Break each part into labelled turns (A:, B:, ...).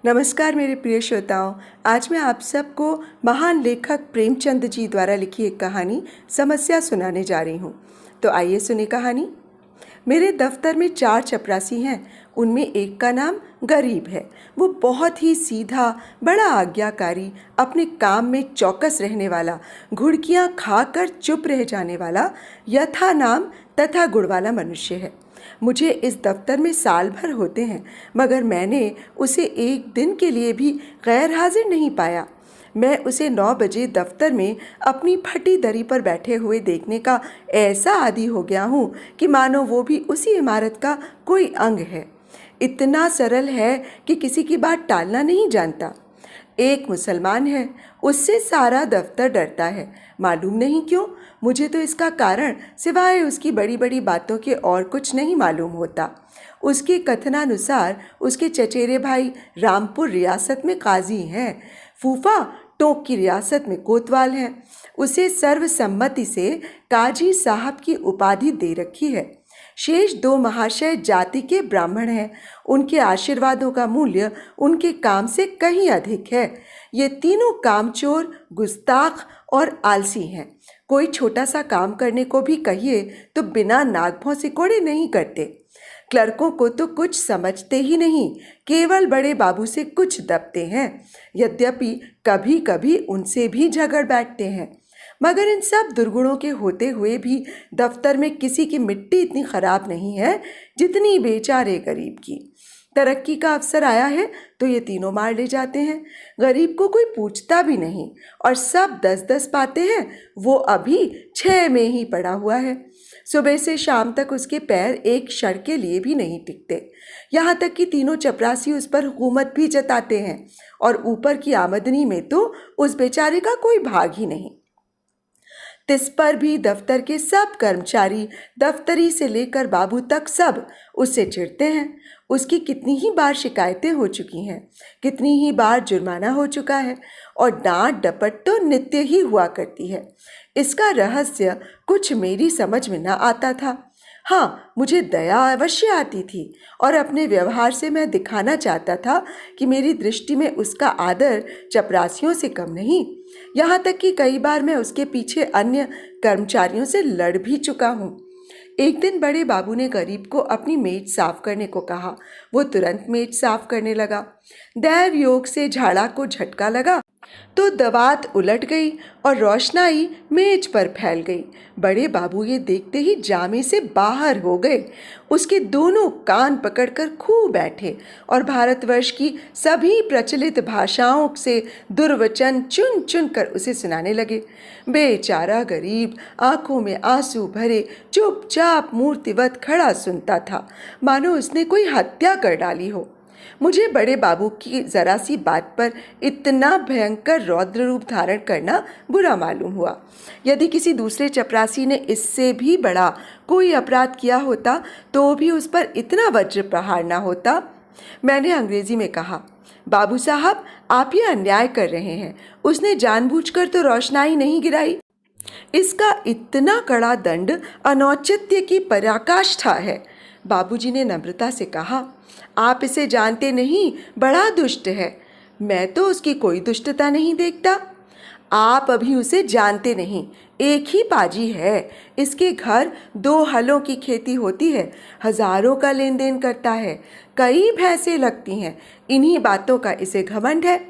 A: नमस्कार मेरे प्रिय श्रोताओं। आज मैं आप सबको महान लेखक प्रेमचंद जी द्वारा लिखी एक कहानी समस्या सुनाने जा रही हूँ। तो आइए सुने कहानी। मेरे दफ्तर में 4 चपरासी हैं। उनमें एक का नाम गरीब है। वो बहुत ही सीधा, बड़ा आज्ञाकारी, अपने काम में चौकस रहने वाला, घुड़कियाँ खाकर चुप रह जाने वाला, यथा नाम तथा गुण वाला मनुष्य है। मुझे इस दफ्तर में साल भर होते हैं, मगर मैंने उसे एक दिन के लिए भी गैर हाजिर नहीं पाया। मैं उसे 9 बजे दफ्तर में अपनी फटी दरी पर बैठे हुए देखने का ऐसा आदी हो गया हूँ कि मानो वो भी उसी इमारत का कोई अंग है। इतना सरल है कि किसी की बात टालना नहीं जानता। एक मुसलमान है, उससे सारा दफ्तर डरता है। मालूम नहीं क्यों, मुझे तो इसका कारण सिवाय उसकी बड़ी बड़ी बातों के और कुछ नहीं मालूम होता। उसके कथनानुसार उसके चचेरे भाई रामपुर रियासत में काजी हैं, फूफा टोंक की रियासत में कोतवाल हैं। उसे सर्वसम्मति से काजी साहब की उपाधि दे रखी है। शेष 2 महाशय जाति के ब्राह्मण हैं। उनके आशीर्वादों का मूल्य उनके काम से कहीं अधिक है। ये तीनों कामचोर, गुस्ताख और आलसी हैं। कोई छोटा सा काम करने को भी कहिए तो बिना नाक भौं सिकोड़े नहीं करते। क्लर्कों को तो कुछ समझते ही नहीं, केवल बड़े बाबू से कुछ दबते हैं। यद्यपि कभी कभी उनसे भी झगड़ बैठते हैं, मगर इन सब दुर्गुणों के होते हुए भी दफ्तर में किसी की मिट्टी इतनी खराब नहीं है जितनी बेचारे गरीब की। तरक्की का अवसर आया है तो ये तीनों मार ले जाते हैं। गरीब को कोई पूछता भी नहीं और सब 10-10 पाते हैं। वो अभी 6 में ही पड़ा हुआ है। सुबह से शाम तक उसके पैर एक क्षण के लिए भी नहीं टिकते। यहाँ तक कि तीनों चपरासी उस पर हुकूमत भी जताते हैं और ऊपर की आमदनी में तो उस बेचारे का कोई भाग ही नहीं। तिस पर भी दफ्तर के सब कर्मचारी, दफ्तरी से लेकर बाबू तक, सब उससे चिढ़ते हैं। उसकी कितनी ही बार शिकायतें हो चुकी हैं, कितनी ही बार जुर्माना हो चुका है और डांट डपट तो नित्य ही हुआ करती है। इसका रहस्य कुछ मेरी समझ में न आता था। हाँ, मुझे दया अवश्य आती थी और अपने व्यवहार से मैं दिखाना चाहता था कि मेरी दृष्टि में उसका आदर चपरासियों से कम नहीं। यहाँ तक कि कई बार मैं उसके पीछे अन्य कर्मचारियों से लड़ भी चुका हूँ। एक दिन बड़े बाबू ने गरीब को अपनी मेज साफ करने को कहा। वो तुरंत मेज साफ करने लगा। दैव योग से झाड़ा को झटका लगा तो दवात उलट गई और रोशनाई मेज पर फैल गई। बड़े बाबू ये देखते ही जामे से बाहर हो गए। उसके दोनों कान पकड़कर खूब बैठे और भारतवर्ष की सभी प्रचलित भाषाओं से दुर्वचन चुन चुन कर उसे सुनाने लगे। बेचारा गरीब आंखों में आंसू भरे चुपचाप मूर्तिवत खड़ा सुनता था, मानो उसने कोई हत्या कर डाली हो। मुझे बड़े बाबू की जरा सी बात पर इतना भयंकर रौद्र रूप धारण करना बुरा मालूम हुआ। यदि किसी दूसरे चपरासी ने इससे भी बड़ा कोई अपराध किया होता तो भी उस पर इतना वज्र प्रहार न होता। मैंने अंग्रेजी में कहा, बाबू साहब, आप ये अन्याय कर रहे हैं। उसने जानबूझकर तो रोशनाई नहीं गिराई। इसका इतना कड़ा दंड अनौचित्य की पराकाष्ठा है। बाबूजी ने नम्रता से कहा, आप इसे जानते नहीं, बड़ा दुष्ट है। मैं तो उसकी कोई दुष्टता नहीं देखता। आप अभी उसे जानते नहीं। एक ही पाजी है। इसके घर 2 हलों की खेती होती है। हजारों का लेन देन करता है। कई भैंसें लगती हैं। इन्हीं बातों का इसे घमंड है।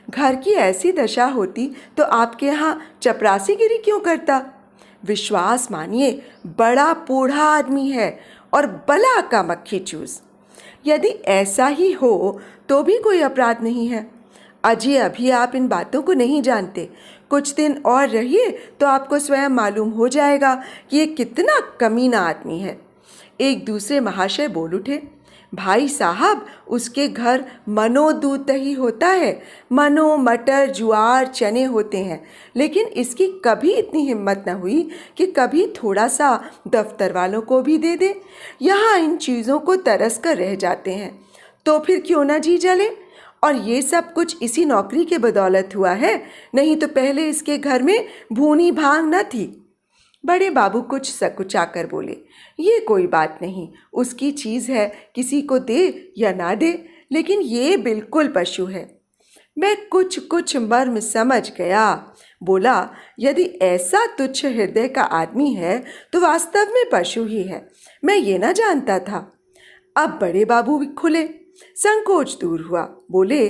A: घर की ऐसी दशा होती तो आपके यहाँ चपरासीगिरी क्यों करता? विश्वास मानिए, बड़ा बूढ़ा आदमी है और बला का मक्खी चूस। यदि ऐसा ही हो तो भी कोई अपराध नहीं है। अजी अभी आप इन बातों को नहीं जानते। कुछ दिन और रहिए तो आपको स्वयं मालूम हो जाएगा कि ये कितना कमीना आदमी है। एक दूसरे महाशय बोल उठे, भाई साहब, उसके घर मनो दूध ही होता है। मनो, मटर, ज्वार, चने होते हैं, लेकिन इसकी कभी इतनी हिम्मत न हुई कि कभी थोड़ा सा दफ्तर वालों को भी दे दे। यहाँ इन चीज़ों को तरस कर रह जाते हैं, तो फिर क्यों ना जी जले। और ये सब कुछ इसी नौकरी के बदौलत हुआ है, नहीं तो पहले इसके घर में भूनी भांग न थी। बड़े बाबू कुछ सकुचाकर बोले, ये कोई बात नहीं, उसकी चीज़ है, किसी को दे या ना दे, लेकिन ये बिल्कुल पशु है। मैं कुछ कुछ मर्म समझ गया। बोला, यदि ऐसा तुच्छ हृदय का आदमी है तो वास्तव में पशु ही है। मैं ये ना जानता था। अब बड़े बाबू भी खुले, संकोच दूर हुआ। बोले,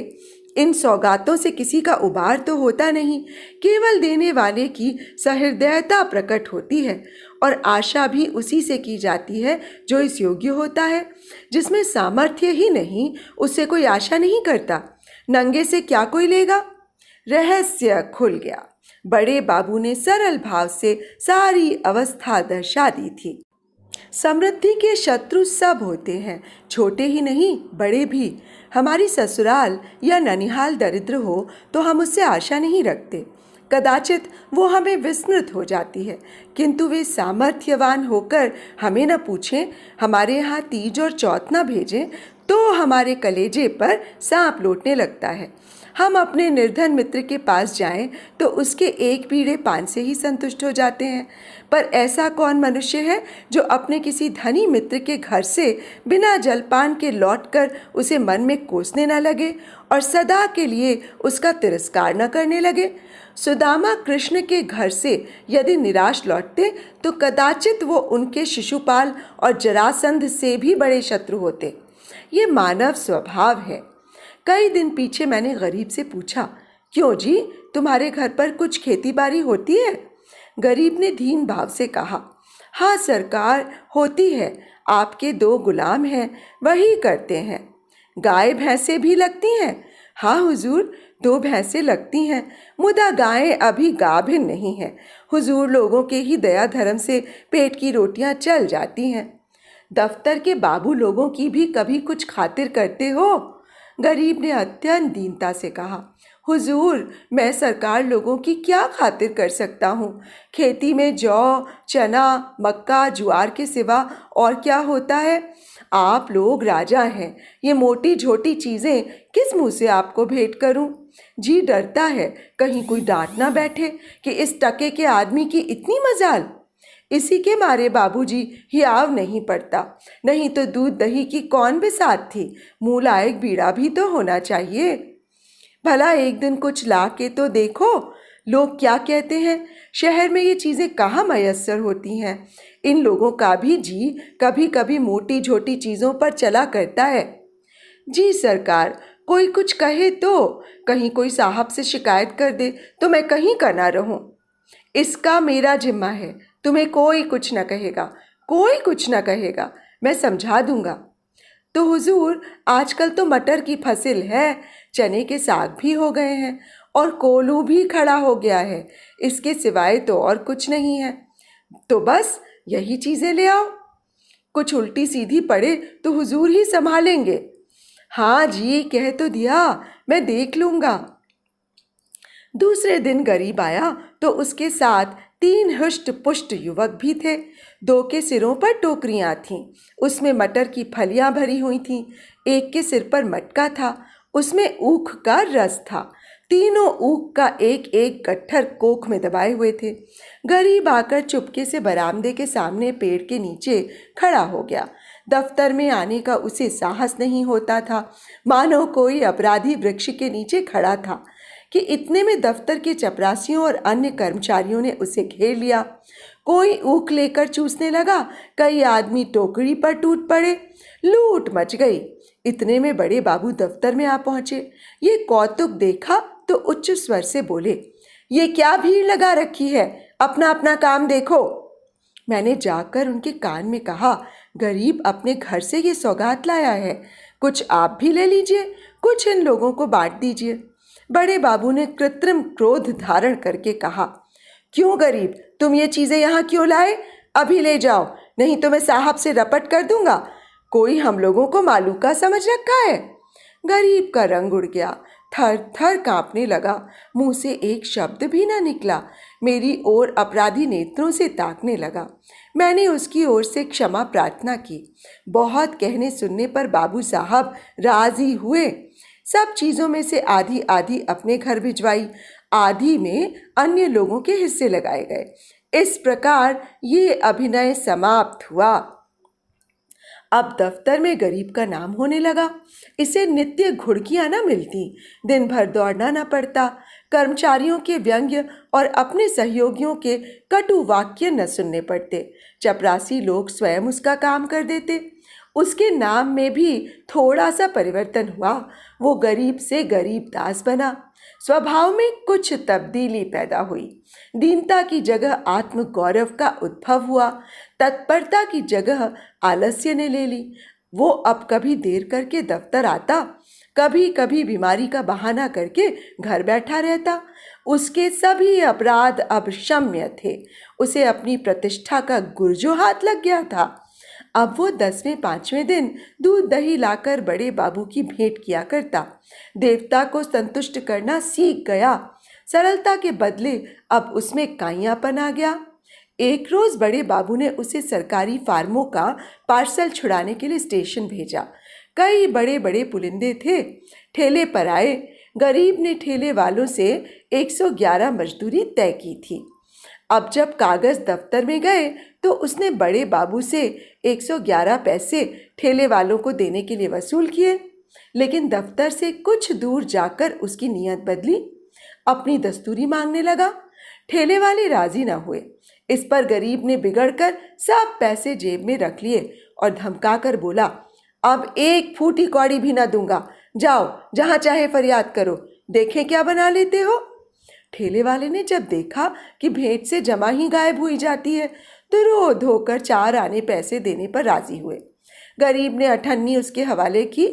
A: इन सौगातों से किसी का उबार तो होता नहीं, केवल देने वाले की सहृदयता प्रकट होती है, और आशा भी उसी से की जाती है जो इस योग्य होता है। जिसमें सामर्थ्य ही नहीं, उससे कोई आशा नहीं करता। नंगे से क्या कोई लेगा? रहस्य खुल गया। बड़े बाबू ने सरल भाव से सारी अवस्था दर्शा दी थी। समृद्धि के शत्रु सब होते हैं, छोटे ही नहीं बड़े भी। हमारी ससुराल या ननिहाल दरिद्र हो तो हम उससे आशा नहीं रखते। कदाचित वो हमें विस्मृत हो जाती है, किंतु वे सामर्थ्यवान होकर हमें न पूछें, हमारे यहाँ तीज और चौथ न भेजें तो हमारे कलेजे पर सांप लौटने लगता है। हम अपने निर्धन मित्र के पास जाएं तो उसके एक बीड़े पान से ही संतुष्ट हो जाते हैं। पर ऐसा कौन मनुष्य है जो अपने किसी धनी मित्र के घर से बिना जलपान के लौटकर उसे मन में कोसने न लगे और सदा के लिए उसका तिरस्कार न करने लगे? सुदामा कृष्ण के घर से यदि निराश लौटते तो कदाचित वो उनके शिशुपाल और जरासंध से भी बड़े शत्रु होते। ये मानव स्वभाव है। कई दिन पीछे मैंने गरीब से पूछा, क्यों जी, तुम्हारे घर पर कुछ खेती बाड़ी होती है? गरीब ने दीन भाव से कहा, हाँ सरकार, होती है। आपके 2 गुलाम हैं, वही करते हैं। गाय भैंसें भी लगती हैं? हाँ हुजूर, 2 भैंसें लगती हैं, मुदा गायें अभी गाभिन नहीं हैं। हुजूर लोगों के ही दया धर्म से पेट की रोटियां चल जाती हैं। दफ्तर के बाबू लोगों की भी कभी कुछ खातिर करते हो? गरीब ने अत्यंत दीनता से कहा, हुजूर, मैं सरकार लोगों की क्या खातिर कर सकता हूँ? खेती में जौ, चना, मक्का, ज्वार के सिवा और क्या होता है? आप लोग राजा हैं, ये मोटी झोटी चीज़ें किस मुँह से आपको भेंट करूँ? जी डरता है कहीं कोई डांट ना बैठे कि इस टके के आदमी की इतनी मजाल। इसी के मारे बाबूजी हियाव नहीं पड़ता, नहीं तो दूध दही की कौन बिसात थी। मुँह लायक बीड़ा भी तो होना चाहिए। भला एक दिन कुछ ला के तो देखो, लोग क्या कहते हैं। शहर में ये चीज़ें कहाँ मयस्सर होती हैं। इन लोगों का भी जी कभी कभी मोटी झोटी चीज़ों पर चला करता है। जी सरकार, कोई कुछ कहे तो, कहीं कोई साहब से शिकायत कर दे तो मैं कहीं का ना रहूं। इसका मेरा जिम्मा है, तुम्हें कोई कुछ न कहेगा, कोई कुछ न कहेगा, मैं समझा दूंगा। तो हुजूर, आजकल तो मटर की फसल है, चने के साग भी हो गए हैं और कोलू भी खड़ा हो गया है। इसके सिवाय तो और कुछ नहीं है। तो बस यही चीज़ें ले आओ। कुछ उल्टी सीधी पड़े तो हुजूर ही संभालेंगे। हाँ जी, कह तो दिया, मैं देख लूँगा। दूसरे दिन गरीब आया तो उसके साथ 3 हुष्ट पुष्ट युवक भी थे। 2 के सिरों पर टोकरियां थीं, उसमें मटर की फलियां भरी हुई थीं। एक के सिर पर मटका था, उसमें ऊख का रस था। तीनों ऊख का एक एक गट्ठर कोख में दबाए हुए थे। गरीब आकर चुपके से बरामदे के सामने पेड़ के नीचे खड़ा हो गया। दफ्तर में आने का उसे साहस नहीं होता था, मानो कोई अपराधी वृक्ष के नीचे खड़ा था कि इतने में दफ्तर के चपरासियों और अन्य कर्मचारियों ने उसे घेर लिया। कोई ऊख लेकर चूसने लगा, कई आदमी टोकरी पर टूट पड़े, लूट मच गई। इतने में बड़े बाबू दफ्तर में आ पहुंचे। ये कौतुक देखा तो उच्च स्वर से बोले, ये क्या भीड़ लगा रखी है, अपना अपना काम देखो। मैंने जाकर उनके कान में कहा, गरीब अपने घर से ये सौगात लाया है, कुछ आप भी ले लीजिए, कुछ इन लोगों को बांट दीजिए। बड़े बाबू ने कृत्रिम क्रोध धारण करके कहा, क्यों गरीब, तुम ये चीज़ें यहाँ क्यों लाए? अभी ले जाओ, नहीं तो मैं साहब से रपट कर दूंगा। कोई हम लोगों को मालूका समझ रखा है। गरीब का रंग उड़ गया, थर थर कांपने लगा, मुंह से एक शब्द भी ना निकला। मेरी ओर अपराधी नेत्रों से ताकने लगा। मैंने उसकी ओर से क्षमा प्रार्थना की। बहुत कहने सुनने पर बाबू साहब राजी हुए। सब चीज़ों में से आधी आधी अपने घर भिजवाई, आधी में अन्य लोगों के हिस्से लगाए गए। इस प्रकार ये अभिनय समाप्त हुआ। अब दफ्तर में गरीब का नाम होने लगा। इसे नित्य घुड़कियां न मिलती, दिन भर दौड़ना न पड़ता, कर्मचारियों के व्यंग्य और अपने सहयोगियों के कटु वाक्य न सुनने पड़ते। चपरासी लोग स्वयं उसका काम कर देते। उसके नाम में भी थोड़ा सा परिवर्तन हुआ। वो गरीब से गरीब दास बना। स्वभाव में कुछ तब्दीली पैदा हुई। दीनता की जगह आत्म गौरव का उद्भव हुआ। तत्परता की जगह आलस्य ने ले ली। वो अब कभी देर करके दफ्तर आता, कभी कभी बीमारी का बहाना करके घर बैठा रहता। उसके सभी अपराध अब क्षम्य थे। उसे अपनी प्रतिष्ठा का गुर्जो हाथ लग गया था। अब वो 10वें 5वें दिन दूध दही लाकर बड़े बाबू की भेंट किया करता। देवता को संतुष्ट करना सीख गया। सरलता के बदले अब उसमें काइयापन आ गया। एक रोज बड़े बाबू ने उसे सरकारी फार्मों का पार्सल छुड़ाने के लिए स्टेशन भेजा। कई बड़े बड़े पुलिंदे थे। ठेले पर आए। गरीब ने ठेले वालों से 111 मजदूरी तय की थी। अब जब कागज दफ्तर में गए तो उसने बड़े बाबू से 111 पैसे ठेले वालों को देने के लिए वसूल किए। लेकिन दफ्तर से कुछ दूर जाकर उसकी नीयत बदली। अपनी दस्तूरी मांगने लगा। ठेले वाले राजी ना हुए। इस पर गरीब ने बिगड़कर सब पैसे जेब में रख लिए और धमकाकर बोला, अब एक फूटी कौड़ी भी ना दूंगा। जाओ जहां चाहे फरियाद करो, देखें क्या बना लेते हो। ठेले वाले ने जब देखा कि भेंट से जमा ही गायब हुई जाती है तो रो धोकर 4 आने पैसे देने पर राजी हुए। गरीब ने अठन्नी उसके हवाले की।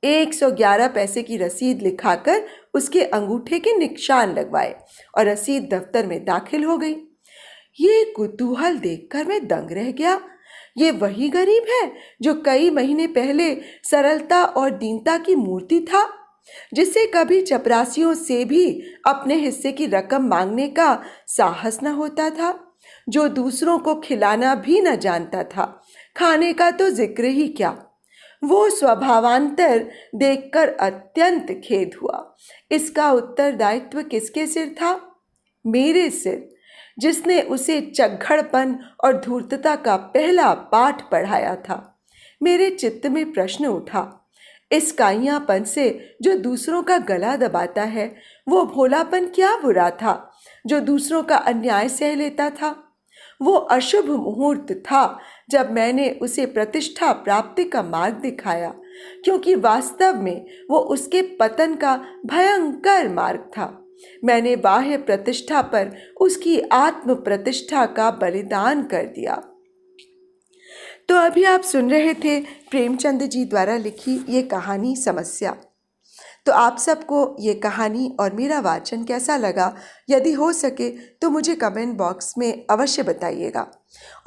A: 111 पैसे की रसीद लिखाकर उसके अंगूठे के निशान लगवाए और रसीद दफ्तर में दाखिल हो गई। ये कुतूहल देखकर मैं दंग रह गया। ये वही गरीब है जो कई महीने पहले सरलता और दीनता की मूर्ति था, जिसे कभी चपरासियों से भी अपने हिस्से की रकम मांगने का साहस न होता था, जो दूसरों को खिलाना भी न जानता था, खाने का तो जिक्र ही क्या। वो स्वभावांतर देखकर अत्यंत खेद हुआ। इसका उत्तरदायित्व किसके सिर था? मेरे सिर, जिसने उसे चक्खड़पन और धूर्तता का पहला पाठ पढ़ाया था। मेरे चित्त में प्रश्न उठा, इस काइयापन से जो दूसरों का गला दबाता है, वो भोलापन क्या बुरा था जो दूसरों का अन्याय सह लेता था? वो अशुभ मुहूर्त था जब मैंने उसे प्रतिष्ठा प्राप्ति का मार्ग दिखाया, क्योंकि वास्तव में वो उसके पतन का भयंकर मार्ग था। मैंने बाह्य प्रतिष्ठा पर उसकी आत्म प्रतिष्ठा का बलिदान कर दिया। तो अभी आप सुन रहे थे प्रेमचंद जी द्वारा लिखी ये कहानी समस्या। तो आप सबको ये कहानी और मेरा वाचन कैसा लगा, यदि हो सके तो मुझे कमेंट बॉक्स में अवश्य बताइएगा।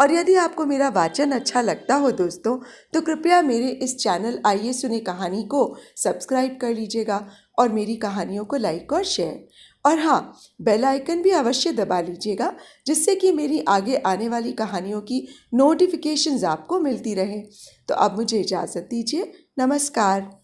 A: और यदि आपको मेरा वाचन अच्छा लगता हो दोस्तों, तो कृपया मेरे इस चैनल आइए सुने कहानी को सब्सक्राइब कर लीजिएगा और मेरी कहानियों को लाइक और शेयर, और हाँ, बेल आइकन भी अवश्य दबा लीजिएगा, जिससे कि मेरी आगे आने वाली कहानियों की नोटिफिकेशंस आपको मिलती रहे। तो अब मुझे इजाज़त दीजिए। नमस्कार।